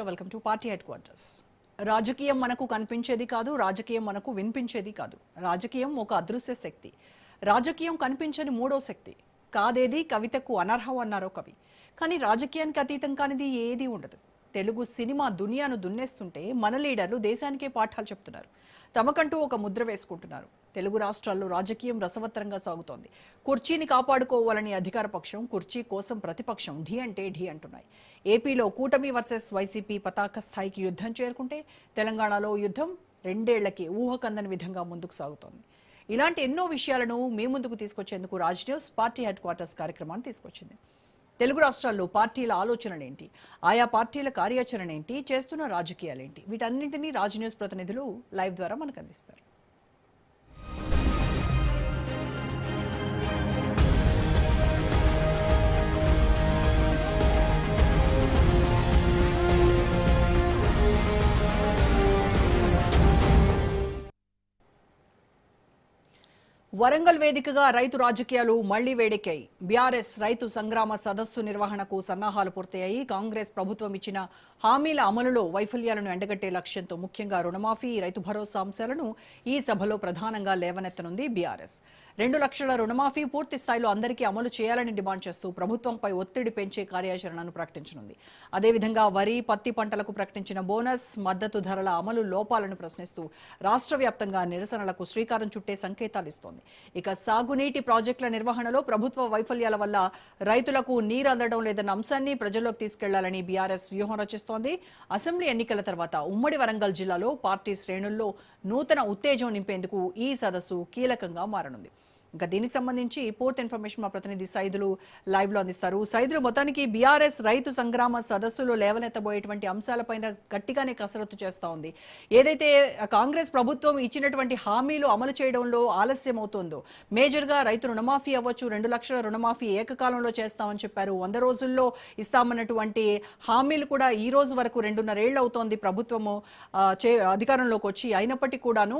Welcome to party head quarters. రాజకీయం మనకు కనిపించేది కాదు, రాజకీయం మనకు వినిపించేది కాదు. రాజకీయం ఒక అదృశ్య శక్తి, రాజకీయం కనిపించని మూడో శక్తి. కాదేది కవితకు అనర్హం అన్నారో కవి. కానీ రాజకీయానికి అతీతం కానిది ఏదీ ఉండదు. తెలుగు సినిమా దునియాను దున్నేస్తుంటే మన లీడర్లు దేశానికే పాఠాలు చెప్తున్నారు. తమకంటూ ఒక ముద్ర వేసుకుంటున్నారు. తెలుగు రాష్ట్రాల్లో రాజకీయం రసవత్తరంగా సాగుతోంది. కుర్చీని కాపాడుకోవాలని అధికార పక్షం, కుర్చీ కోసం ప్రతిపక్షం ఢీ అంటే ఢీ అంటున్నాయి. ఏపీలో కూటమి వర్సెస్ వైసీపీ పతాక స్థాయికి యుద్ధం చేరుకుంటే తెలంగాణలో యుద్ధం రెండేళ్లకి ఊహకందని విధంగా ముందుకు సాగుతోంది. ఇలాంటి ఎన్నో విషయాలను మీ ముందుకు తీసుకొచ్చేందుకు Raj news party headquarters కార్యక్రమాన్ని తీసుకొచ్చింది. తెలుగు రాష్ట్రాల్లో పార్టీల ఆలోచనలేంటి, ఆయా పార్టీల కార్యాచరణ ఏంటి, చేస్తున్న రాజకీయాలేంటి, వీటన్నింటినీ రాజ్ న్యూస్ ప్రతినిధులు లైవ్ ద్వారా మనకు అందిస్తారు. వరంగల్ వేదికగా రైతు రాజకీయాలు మళ్లీ వేడెక్కాయి. బీఆర్ఎస్ రైతు సంగ్రామ సదస్సు నిర్వహణకు సన్నాహాలు పూర్తయ్యాయి. కాంగ్రెస్ ప్రభుత్వం ఇచ్చిన హామీల అమలులో వైఫల్యాలను ఎండగట్టే లక్ష్యంతో ముఖ్యంగా రుణమాఫీ, రైతు భరోసా అంశాలను ఈ సభలో ప్రధానంగా లేవనెత్తనుంది బీఆర్ఎస్. 2 లక్షల రుణమాఫీ పూర్తి స్థాయిలో అందరికీ అమలు చేయాలని డిమాండ్ చేస్తూ ప్రభుత్వంపై ఒత్తిడి పెంచే కార్యాచరణను ప్రకటించనుంది. అదేవిధంగా వరి, పత్తి పంటలకు ప్రకటించిన బోనస్, మద్దతు ధరల అమలు లోపాలను ప్రశ్నిస్తూ రాష్ట్ర వ్యాప్తంగా నిరసనలకు శ్రీకారం చుట్టే సంకేతాలు ఇస్తోంది. ఇక సాగునీటి ప్రాజెక్టుల నిర్వహణలో ప్రభుత్వ వైఫల్యాల వల్ల రైతులకు నీరు అందడం లేదన్న అంశాన్ని ప్రజల్లోకి తీసుకెళ్లాలని బీఆర్ఎస్ వ్యూహం రచిస్తోంది. అసెంబ్లీ ఎన్నికల తర్వాత ఉమ్మడి వరంగల్ జిల్లాలో పార్టీ శ్రేణుల్లో నూతన ఉత్తేజం నింపేందుకు ఈ సదస్సు కీలకంగా మారనుంది. ఇంకా దీనికి సంబంధించి పూర్తి ఇన్ఫర్మేషన్ మా ప్రతినిధి సైదులు లైవ్ లో అందిస్తారు. సైదులు, మొత్తానికి బీఆర్ఎస్ రైతు సంగ్రామ సదస్సులో లేవనెత్తబోయేటువంటి అంశాలపైన గట్టిగానే కసరత్తు చేస్తా ఉంది. ఏదైతే కాంగ్రెస్ ప్రభుత్వం ఇచ్చినటువంటి హామీలు అమలు చేయడంలో ఆలస్యం అవుతోందో, మేజర్ గా రైతు రుణమాఫీ అవ్వచ్చు, 2 లక్షల రుణమాఫీ ఏకకాలంలో చేస్తామని చెప్పారు. 100 రోజుల్లో ఇస్తామన్నటువంటి హామీలు కూడా ఈ రోజు వరకు 2.5 ఏళ్లు అవుతోంది ప్రభుత్వము అధికారంలోకి వచ్చి. అయినప్పటికీ కూడాను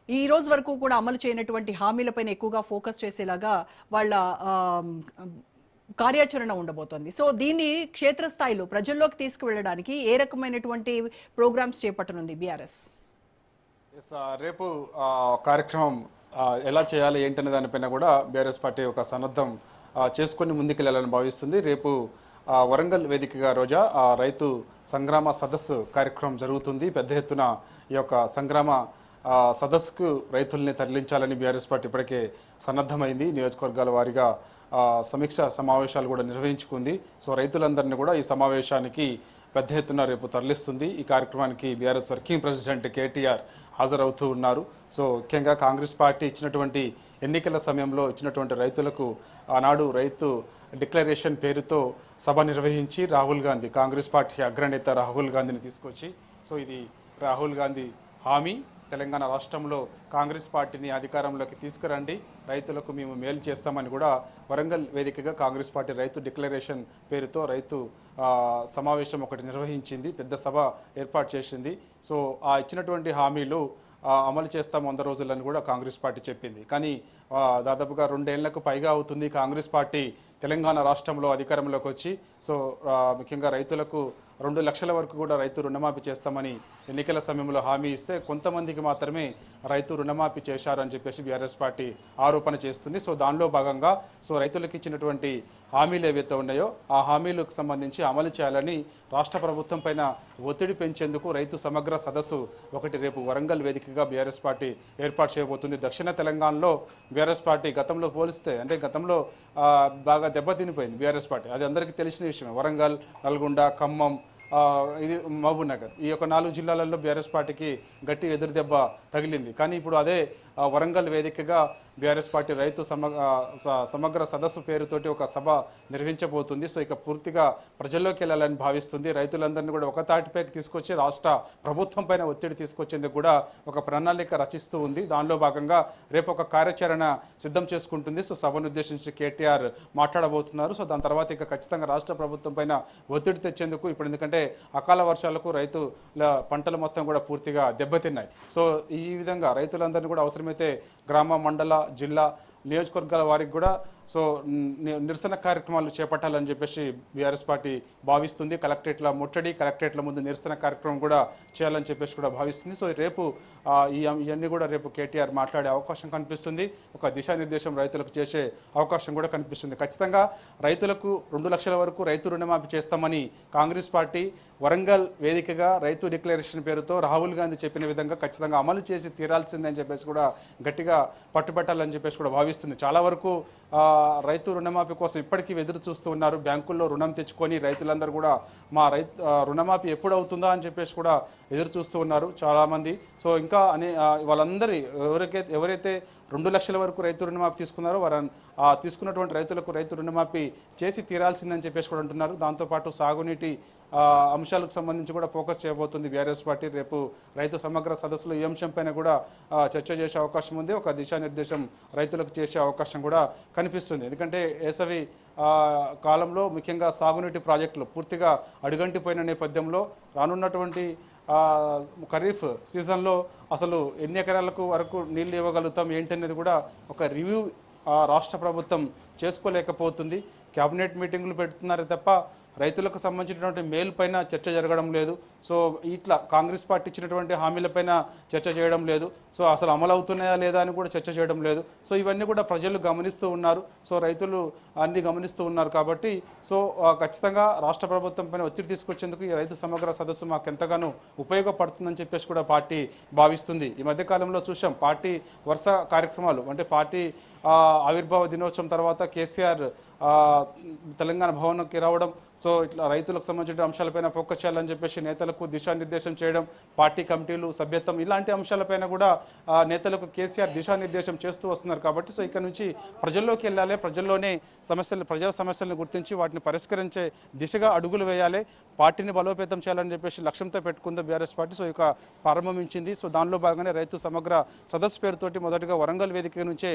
ఈ రోజు వరకు కూడా అమలు చేయనటువంటి హామీలపైన ఎక్కువగా ఫోకస్ చేసేలాగా వాళ్ళ కార్యాచరణ ఉండబోతోంది. సో దీన్ని క్షేత్రస్థాయిలో ప్రజల్లోకి తీసుకువెళ్ళడానికి ఏ రకమైనటువంటి ప్రోగ్రామ్స్ చేపట్టనుంది బీఆర్ఎస్? రేపు కార్యక్రమం ఎలా చేయాలి ఏంటనే దానిపైన కూడా బీఆర్ఎస్ పార్టీ ఒక సన్నద్ధం చేసుకుని ముందుకెళ్లాలని భావిస్తుంది. రేపు వరంగల్ వేదికగా రోజా రైతు సంగ్రామ సదస్సు కార్యక్రమం జరుగుతుంది. పెద్ద ఎత్తున ఈ యొక్క సంగ్రామ సదస్సుకు రైతుల్ని తరలించాలని బీఆర్ఎస్ పార్టీ ఇప్పటికే సన్నద్ధమైంది. నియోజకవర్గాల వారీగా సమీక్ష సమావేశాలు కూడా నిర్వహించుకుంది. సో రైతులందరినీ కూడా ఈ సమావేశానికి పెద్ద ఎత్తున రేపు తరలిస్తుంది. ఈ కార్యక్రమానికి బీఆర్ఎస్ వర్కింగ్ ప్రెసిడెంట్ కేటీఆర్ హాజరవుతూ ఉన్నారు. సో ముఖ్యంగా కాంగ్రెస్ పార్టీ ఇచ్చినటువంటి ఎన్నికల సమయంలో ఇచ్చినటువంటి రైతులకు ఆనాడు రైతు డిక్లరేషన్ పేరుతో సభ నిర్వహించి రాహుల్ గాంధీ, కాంగ్రెస్ పార్టీ అగ్రనేత రాహుల్ గాంధీని తీసుకొచ్చి, సో ఇది రాహుల్ గాంధీ హామీ, తెలంగాణ రాష్ట్రంలో కాంగ్రెస్ పార్టీని అధికారంలోకి తీసుకురండి, రైతులకు మేము మేలు చేస్తామని కూడా వరంగల్ వేదికగా కాంగ్రెస్ పార్టీ రైతు డిక్లరేషన్ పేరుతో రైతు సమావేశం ఒకటి నిర్వహించింది, పెద్ద సభ ఏర్పాటు చేసింది. సో ఆ ఇచ్చినటువంటి హామీలు అమలు చేస్తాం 100 రోజులని కూడా కాంగ్రెస్ పార్టీ చెప్పింది. కానీ దాదాపుగా 2 ఏళ్లకు పైగా అవుతుంది కాంగ్రెస్ పార్టీ తెలంగాణ రాష్ట్రంలో అధికారంలోకి వచ్చి. సో ముఖ్యంగా రైతులకు 2 లక్షల వరకు కూడా రైతు రుణమాఫీ చేస్తామని ఎన్నికల సమయంలో హామీ ఇస్తే కొంతమందికి మాత్రమే రైతు రుణమాఫీ చేశారని చెప్పేసి బీఆర్ఎస్ పార్టీ ఆరోపణ చేస్తుంది. సో దానిలో భాగంగా రైతులకు ఇచ్చినటువంటి హామీలు ఏవైతే ఉన్నాయో ఆ హామీలకు సంబంధించి అమలు చేయాలని రాష్ట్ర ప్రభుత్వం పైన ఒత్తిడి పెంచేందుకు రైతు సమగ్ర సదస్సు ఒకటి రేపు వరంగల్ వేదికగా బీఆర్ఎస్ పార్టీ ఏర్పాటు చేయబోతుంది. దక్షిణ తెలంగాణలో బీఆర్ఎస్ పార్టీ గతంలో పోలిస్తే, అంటే గతంలో బాగా దెబ్బతినిపోయింది బీఆర్ఎస్ పార్టీ, అది అందరికీ తెలిసిన విషయమే. వరంగల్, నల్గొండ, ఖమ్మం, ఇది మహబూబ్ నగర్, ఈ యొక్క 4 జిల్లాలలో బీఆర్ఎస్ పార్టీకి గట్టి ఎదురు దెబ్బ తగిలింది. కానీ ఇప్పుడు అదే వరంగల్ వేదికగా బీఆర్ఎస్ పార్టీ రైతు సమగ్ర సదస్సు పేరుతోటి ఒక సభ నిర్వహించబోతుంది. సో ఇక పూర్తిగా ప్రజల్లోకి వెళ్ళాలని భావిస్తుంది. రైతులందరినీ కూడా ఒక తాటిపైకి తీసుకొచ్చి రాష్ట్ర ప్రభుత్వం పైన ఒత్తిడి తీసుకొచ్చేందుకు కూడా ఒక ప్రణాళిక రచిస్తూ ఉంది. దానిలో భాగంగా రేపు ఒక కార్యాచరణ సిద్ధం చేసుకుంటుంది. సో సభను ఉద్దేశించి కేటీఆర్ మాట్లాడబోతున్నారు. సో దాని తర్వాత ఇక ఖచ్చితంగా రాష్ట్ర ప్రభుత్వం పైన ఒత్తిడి తెచ్చేందుకు, ఇప్పుడు ఎందుకంటే అకాల వర్షాలకు రైతుల పంటలు మొత్తం కూడా పూర్తిగా దెబ్బతిన్నాయి. సో ఈ విధంగా రైతులందరినీ కూడా అవసరమైతే గ్రామ, మండల, జిల్లా, నియోజకవర్గాల వారికి కూడా సో నిరసన కార్యక్రమాలు చేపట్టాలని చెప్పేసి బీఆర్ఎస్ పార్టీ భావిస్తుంది. కలెక్టరేట్ల ముట్టడి, కలెక్టరేట్ల ముందు నిరసన కార్యక్రమం కూడా చేయాలని చెప్పేసి కూడా భావిస్తుంది. సో రేపు ఇవన్నీ కూడా రేపు కేటీఆర్ మాట్లాడే అవకాశం కనిపిస్తుంది. ఒక దిశానిర్దేశం రైతులకు చేసే అవకాశం కూడా కనిపిస్తుంది. ఖచ్చితంగా రైతులకు 2 లక్షల వరకు రైతు రుణమాఫీ చేస్తామని కాంగ్రెస్ పార్టీ వరంగల్ వేదికగా రైతు డిక్లరేషన్ పేరుతో రాహుల్ గాంధీ చెప్పిన విధంగా ఖచ్చితంగా అమలు చేసి తీరాల్సిందని చెప్పేసి కూడా గట్టిగా పట్టుబట్టాలని చెప్పేసి కూడా భావిస్తుంది. చాలా వరకు రైతు రుణమాఫీ కోసం ఇప్పటికీ ఎదురు చూస్తూ ఉన్నారు. బ్యాంకుల్లో రుణం తెచ్చుకొని రైతులందరూ కూడా మా రుణమాఫీ ఎప్పుడు అవుతుందా అని చెప్పేసి కూడా ఎదురు చూస్తూ ఉన్నారు చాలామంది. సో ఇంకా వాళ్ళందరి ఎవరైతే 2 లక్షల వరకు రైతు రుణమాఫీ తీసుకున్నారో తీసుకున్నటువంటి రైతులకు రైతు రుణమాఫీ చేసి తీరాల్సిందని చెప్పేసి కూడా అంటున్నారు. దాంతోపాటు సాగునీటి అంశాలకు సంబంధించి కూడా ఫోకస్ చేయబోతుంది బీఆర్ఎస్ పార్టీ. రేపు రైతు సమగ్ర సదస్సులో ఈ అంశం పైన కూడా చర్చ చేసే అవకాశం ఉంది. ఒక దిశానిర్దేశం రైతులకు చేసే అవకాశం కూడా కనిపిస్తుంది. ఎందుకంటే వేసవి కాలంలో ముఖ్యంగా సాగునీటి ప్రాజెక్టులు పూర్తిగా అడుగంటిపోయిన నేపథ్యంలో రానున్నటువంటి ఖరీఫ్ సీజన్లో అసలు ఎన్ని ఎకరాలకు వరకు నీళ్లు ఇవ్వగలుగుతాం ఏంటనేది కూడా ఒక రివ్యూ రాష్ట్ర ప్రభుత్వం చేసుకోలేకపోతుంది. కేబినెట్ మీటింగులు పెడుతున్నారు తప్ప రైతులకు సంబంధించినటువంటి మేలు పైన చర్చ జరగడం లేదు. సో ఇట్లా కాంగ్రెస్ పార్టీ ఇచ్చినటువంటి హామీలపైన చర్చ చేయడం లేదు. సో అసలు అమలు అవుతున్నాయా లేదా అని కూడా చర్చ చేయడం లేదు. సో ఇవన్నీ కూడా ప్రజలు గమనిస్తూ ఉన్నారు. సో రైతులు అన్ని గమనిస్తూ ఉన్నారు కాబట్టి సో ఖచ్చితంగా రాష్ట్ర ప్రభుత్వం పైన ఒత్తిడి తీసుకొచ్చేందుకు ఈ రైతు సమగ్ర సదస్సు మాకు ఎంతగానో ఉపయోగపడుతుందని చెప్పేసి కూడా పార్టీ భావిస్తుంది. ఈ మధ్యకాలంలో చూసాం పార్టీ వరుస కార్యక్రమాలు అంటే పార్టీ ఆవిర్భావ దినోత్సవం తర్వాత కేసీఆర్ తెలంగాణ భవన్కి రావడం, సో ఇట్లా రైతులకు సంబంధించిన అంశాలపైన ఫోకస్ చేయాలని చెప్పేసి నేతలకు దిశానిర్దేశం చేయడం, పార్టీ కమిటీలు సభ్యత్వం ఇలాంటి అంశాలపైన కూడా నేతలకు కేసీఆర్ దిశానిర్దేశం చేస్తూ వస్తున్నారు. కాబట్టి సో ఇక్కడ నుంచి ప్రజల్లోకి వెళ్ళాలి, ప్రజల సమస్యలను గుర్తించి వాటిని పరిష్కరించే దిశగా అడుగులు వేయాలి, పార్టీని బలోపేతం చేయాలని చెప్పేసి లక్ష్యంతో పెట్టుకుంది బీఆర్ఎస్ పార్టీ. సో ఇక ప్రారంభించింది. సో దానిలో భాగంగానే రైతు సమగ్ర సదస్సు పేరుతోటి మొదటగా వరంగల్ వేదిక నుంచే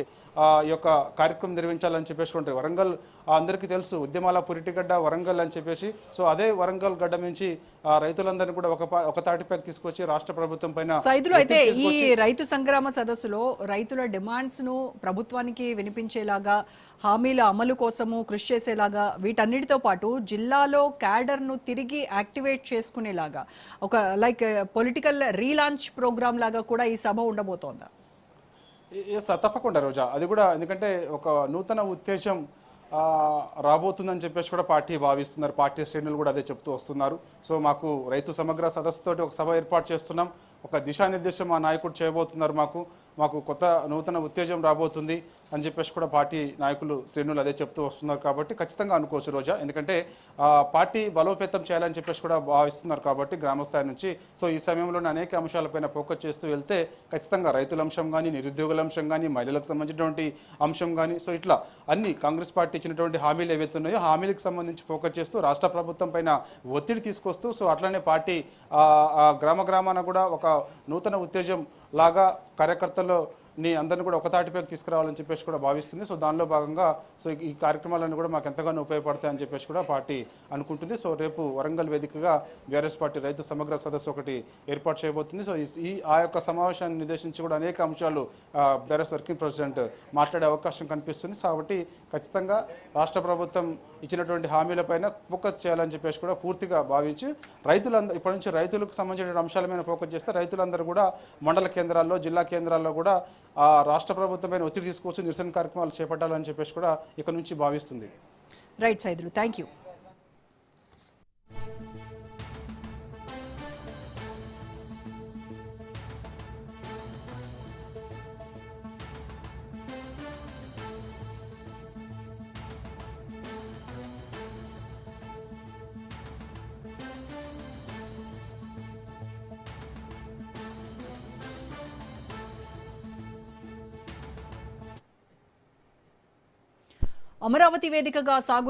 ఈ యొక్క కార్యక్రమం నిర్వహించాలని చెప్పేసి ఉంటారు. వరంగల్ అందరికీ తెలుసు ఉద్యమాల పురిటిగడ్డ వరంగల్ అని చెప్పేసి. సో అదే వరంగల్ గడ్డ నుంచి రైతులందరినీ కూడా ఒక తాటిపైకి తీసుకొచ్చి రాష్ట్ర ప్రభుత్వం పైన అయితే ఈ రైతు సంగ్రామ సదస్సులో రైతుల డిమాండ్స్ ను ప్రభుత్వానికి వినిపించేలాగా, హామీల అమలు కోసము కృషి చేసేలాగా, వీటన్నిటితో పాటు జిల్లాలో క్యాడర్ ను తిరిగి యాక్టివేట్ చేసుకునేలాగా ఒక పొలిటికల్ రీలాంచ్ ప్రోగ్రామ్ లాగా కూడా ఈ సభ ఉండబోతోందా? తప్పకుండా రోజా, అది కూడా ఎందుకంటే ఒక నూతన ఉత్తేజం రాబోతుందని చెప్పేసి కూడా పార్టీ భావిస్తున్నారు. పార్టీ శ్రేణులు కూడా అదే చెప్తూ వస్తున్నారు. సో మాకు రైతు సమగ్ర సదస్సుతోటి ఒక సభ ఏర్పాటు చేస్తున్నాం, ఒక దిశానిర్దేశం మా నాయకుడు చేయబోతున్నారు, మాకు కొత్త నూతన ఉత్తేజం రాబోతుంది అని చెప్పేసి కూడా పార్టీ నాయకులు శ్రేణులు అదే చెప్తూ వస్తున్నారు. కాబట్టి ఖచ్చితంగా అనుకోవచ్చు రోజా, ఎందుకంటే పార్టీ బలోపేతం చేయాలని చెప్పేసి కూడా భావిస్తున్నారు కాబట్టి గ్రామస్థాయి నుంచి. సో ఈ సమయంలోనే అనేక అంశాలపైన ఫోకస్ చేస్తూ వెళ్తే ఖచ్చితంగా రైతుల అంశం కానీ, నిరుద్యోగుల అంశం కానీ, మహిళలకు సంబంధించినటువంటి అంశం కానీ, సో ఇట్లా అన్ని కాంగ్రెస్ పార్టీ ఇచ్చినటువంటి హామీలు ఏవైతే ఉన్నాయో హామీలకు సంబంధించి ఫోకస్ చేస్తూ రాష్ట్ర ప్రభుత్వం పైన ఒత్తిడి తీసుకొస్తూ, సో అట్లనే పార్టీ గ్రామాన కూడా ఒక నూతన ఉత్తేజం లాగా కార్యకర్తలని అందరినీ కూడా ఒక తాటిపైకి తీసుకురావాలని చెప్పేసి కూడా భావిస్తుంది. సో దానిలో భాగంగా సో ఈ కార్యక్రమాలన్నీ కూడా మాకు ఎంతగానో ఉపయోగపడతాయని చెప్పేసి కూడా పార్టీ అనుకుంటుంది. సో రేపు వరంగల్ వేదికగా బీఆర్ఎస్ పార్టీ రైతు సమగ్ర సదస్సు ఒకటి ఏర్పాటు చేయబోతుంది. సో ఆ యొక్క సమావేశాన్ని నిర్దేశించి కూడా అనేక అంశాలు బీఆర్ఎస్ వర్కింగ్ ప్రెసిడెంట్ మాట్లాడే అవకాశం కనిపిస్తుంది. కాబట్టి ఖచ్చితంగా రాష్ట్ర ప్రభుత్వం ఇచ్చినటువంటి హామీలపైన ఫోకస్ చేయాలని చెప్పేసి కూడా పూర్తిగా భావించి ఇప్పటి నుంచి రైతులకు సంబంధించిన అంశాల మీద ఫోకస్ చేస్తే రైతులందరూ కూడా మండల కేంద్రాల్లో, జిల్లా కేంద్రాల్లో కూడా రాష్ట్ర ప్రభుత్వం పైన ఒత్తిడి తీసుకొచ్చి నిరసన కార్యక్రమాలు చేపట్టాలని చెప్పేసి కూడా ఇక్కడ నుంచి భావిస్తుంది. Right Saidulu, thank you. Amaravati వేదికగా సాగు